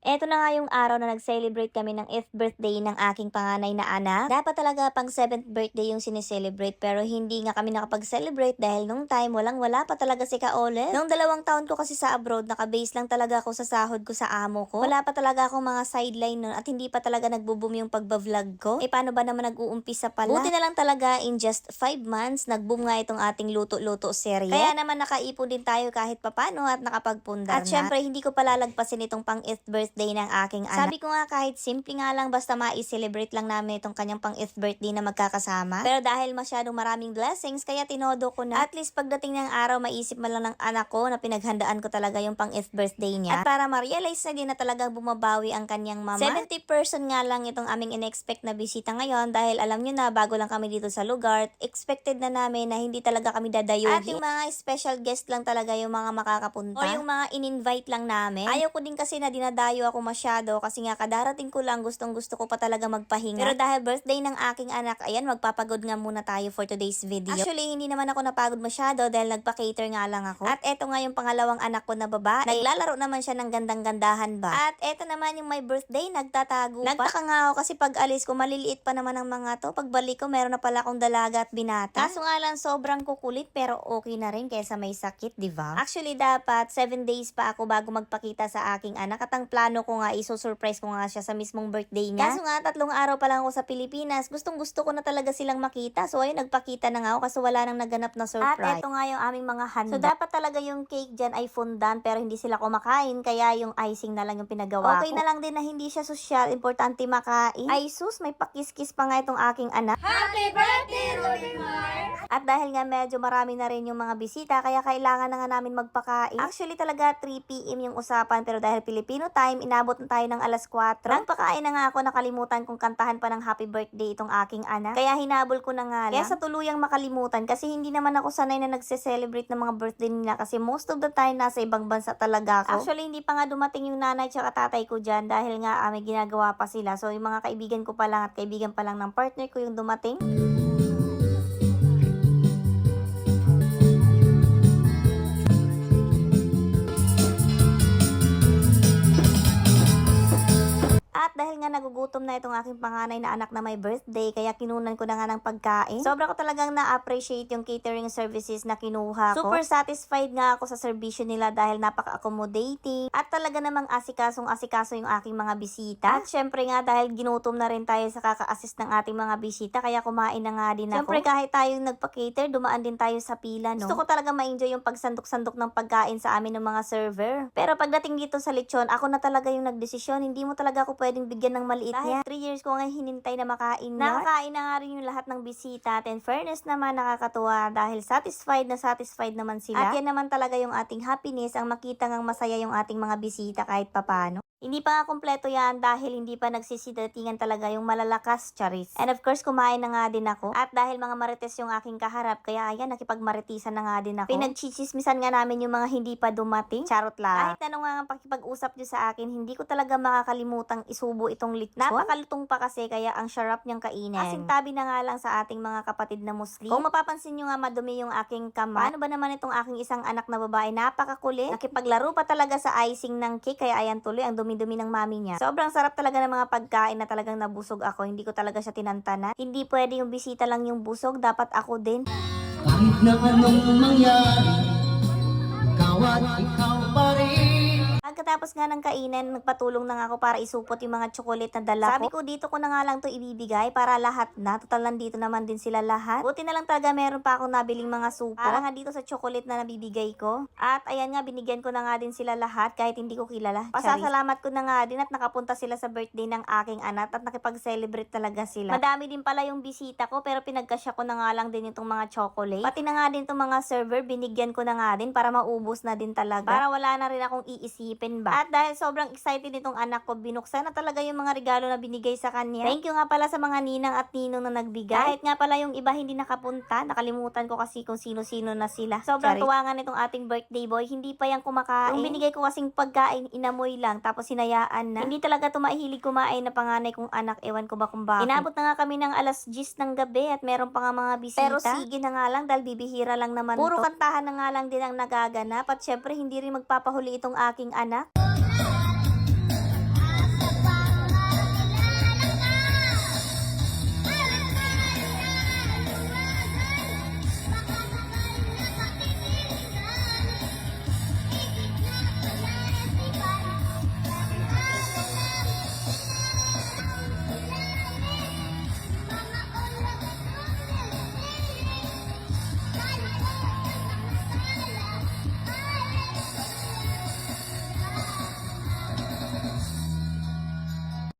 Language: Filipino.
Eto na nga yung araw na nag-celebrate kami ng 8th birthday ng aking panganay na anak. Dapat talaga pang 7th birthday yung sineselebrate pero hindi nga kami nakapag-celebrate dahil nung time walang-wala pa talaga si Ka-Olive. Nung 2 taon ko kasi sa abroad, naka-base lang talaga ako sa sahod ko sa amo ko. Wala pa talaga akong mga sideline nun at hindi pa talaga nagbo-boom yung pagba-vlog ko. Eh paano ba naman nag-uumpisa pala? Buti na lang talaga in just 5 months, nag-boom nga itong ating luto-luto serye. Kaya naman nakaipon din tayo kahit papano at nakapagpundar At syempre, hindi ko palalagpasin itong pang 8th birthday ng aking anak. Sabi ko nga kahit simple nga lang basta ma-celebrate lang namin itong kanyang pang 8th birthday na magkakasama. Pero dahil masyadong maraming blessings, kaya tinodo ko na. At least pagdating ng araw, maisip man lang ng anak ko na pinaghandaan ko talaga yung pang 8th birthday niya. At para ma-realize na din na talagang bumabawi ang kanyang mama. 70 person nga lang itong aming in-expect na bisita ngayon dahil alam nyo na bago lang kami dito sa lugar, expected na namin na hindi talaga kami dadayuhin. At yung mga special guest lang talaga yung mga makakapunta. O yung mga in-invite lang namin. Ayaw ko din kasi na dinadayo ako masyado kasi nga kadarating ko lang gustong gusto ko pa talaga magpahinga. Pero dahil birthday ng aking anak, ayan magpapagod nga muna tayo for today's video. Actually, hindi naman ako napagod masyado dahil nagpa-cater nga lang ako. At eto nga yung pangalawang anak ko na babae. Naglalaro naman siya ng gandang-gandahan ba. At eto naman yung my birthday, nagtatago pa. Nagtaka nga ako kasi pag alis ko, maliliit pa naman ang mga to. Pagbalik ko, meron na pala akong dalaga at binata. Kaso nga lang sobrang kukulit pero okay na rin kaysa may sakit, di ba? Actually, dapat 7 days pa ako bago magpakita sa aking anak at ang plano ko nga iso-surprise ko nga siya sa mismong birthday niya. Kaso nga 3 araw pa lang ako sa Pilipinas, gustong-gusto ko na talaga silang makita. So ayun, nagpakita na nga ako kasi wala nang naganap na surprise. At eto nga yung aming mga handa. So dapat talaga yung cake dyan ay fondant pero hindi sila kumakain kaya yung icing na lang yung pinagawa ko. Okay na lang din na hindi siya social, importante makain. Ay sus, may pakis-kis pa nga itong aking anak. Happy birthday, Ruby Mar! At dahil nga medyo marami na rin yung mga bisita, kaya kailangan na nga namin magpakain. Actually talaga 3 PM yung usapan pero dahil Filipino time, inabot na tayo ng alas 4. Nagpakain na nga ako, nakalimutan kong kantahan pa ng happy birthday itong aking anak. Kaya hinabol ko na nga lang. Kaya sa tuluyang makalimutan kasi hindi naman ako sanay na nagse-celebrate ng mga birthday nila kasi most of the time nasa ibang bansa talaga ako. Actually hindi pa nga dumating yung nanay at tatay ko dyan dahil nga may ginagawa pa sila. So yung mga kaibigan ko pa lang at kaibigan pa lang ng partner ko yung dumating. At dahil nga nagugutom na itong aking panganay na anak na may birthday, kaya kinunan ko na nga ng pagkain. Sobra ko talagang na-appreciate yung catering services na kinuha ko. Super satisfied nga ako sa serbisyo nila dahil napaka-accommodating. At talaga namang asikasong-asikaso yung aking mga bisita. At syempre nga dahil ginutom na rin tayo sa kaka-assist ng ating mga bisita, kaya kumain na nga din ako. Syempre kahit tayong nagpa-cater, dumaan din tayo sa pila, no? Gusto ko talaga ma-enjoy yung pagsandok-sandok ng pagkain sa amin ng mga server. Pero pagdating dito sa lechon, ako na talaga yung nagdesisyon. Hindi mo talaga ako pwedeng bigyan ng maliit niya. 3 years ko nga hinintay na makain na. Nakakain na nga rin yung lahat ng bisita. At in fairness naman, nakakatuwa dahil satisfied naman sila. At yan naman talaga yung ating happiness, ang makita ngang masaya yung ating mga bisita kahit papano. Hindi pa nga kompleto yan dahil hindi pa nagsisidatingan talaga yung malalakas, charis. And of course, kumain na nga din ako. At dahil mga marites yung aking kaharap, kaya ayan, nakipagmaritisan na nga din ako. Pinagchichismisan nga namin yung mga hindi pa dumating. Charot lang. Kahit ano nga pakipag-usap nyo sa akin, hindi ko talaga makakalimutang isubo itong lechon. Napakalutong pa kasi, kaya ang sarap niyang kainin. Kasing tabi na nga lang sa ating mga kapatid na Muslim. Kung mapapansin nyo nga madumi yung aking kamay, paano ba naman itong aking isang anak na babae? Napakakulit. Nakipaglaro pa talaga sa icing ng cake, kaya ayan tuloy, ang dumi-dumi ng mami niya. Sobrang sarap talaga ng mga pagkain na talagang nabusog ako. Hindi ko talaga siya tinantanan. Hindi pwede yung bisita lang yung busog, dapat ako din. Kahit na anong mangyari, ikaw at ikaw pa rin. Pagkatapos nga ng kainan, nagpatulong na nga ako para isupot yung mga chocolate na dala ko. Sabi ko, dito ko na nga lang to ibibigay para lahat na. Total nandito naman din sila lahat. Buti na lang talaga meron pa akong nabiling mga supo. Para nga dito sa chocolate na nabibigay ko. At ayan nga, binigyan ko na nga din sila lahat kahit hindi ko kilala. Pasasalamat ko na nga din at nakapunta sila sa birthday ng aking anak at nakipag-celebrate talaga sila. Madami din pala yung bisita ko pero pinagkasya ko na nga lang din itong mga chocolate. Pati na nga din itong mga server, binigyan ko na nga din para maubos na din talaga. Para wala na rin akong iisipin ba. At dahil sobrang excited nitong anak ko, binuksan na talaga yung mga regalo na binigay sa kanya. Thank you nga pala sa mga ninang at ninong na nagbigay. Kahit nga pala yung iba hindi nakapunta, nakalimutan ko kasi kung sino-sino na sila. Sobrang tuwangan nitong ating birthday boy, hindi pa yan kumakain. Yung binigay ko kasing pagkain, inamoy lang, tapos hinayaan na. Hindi talaga tumahilig kumain na panganay kong anak, ewan ko ba kung bakit. Inabot na nga kami ng alas 10 ng gabi at meron pa nga mga bisita. Pero sige na nga lang dahil bibihira lang naman. Puro kantahan na nga lang din ang nagaganap at syempre hindi rin magpapahuli itong aking anak.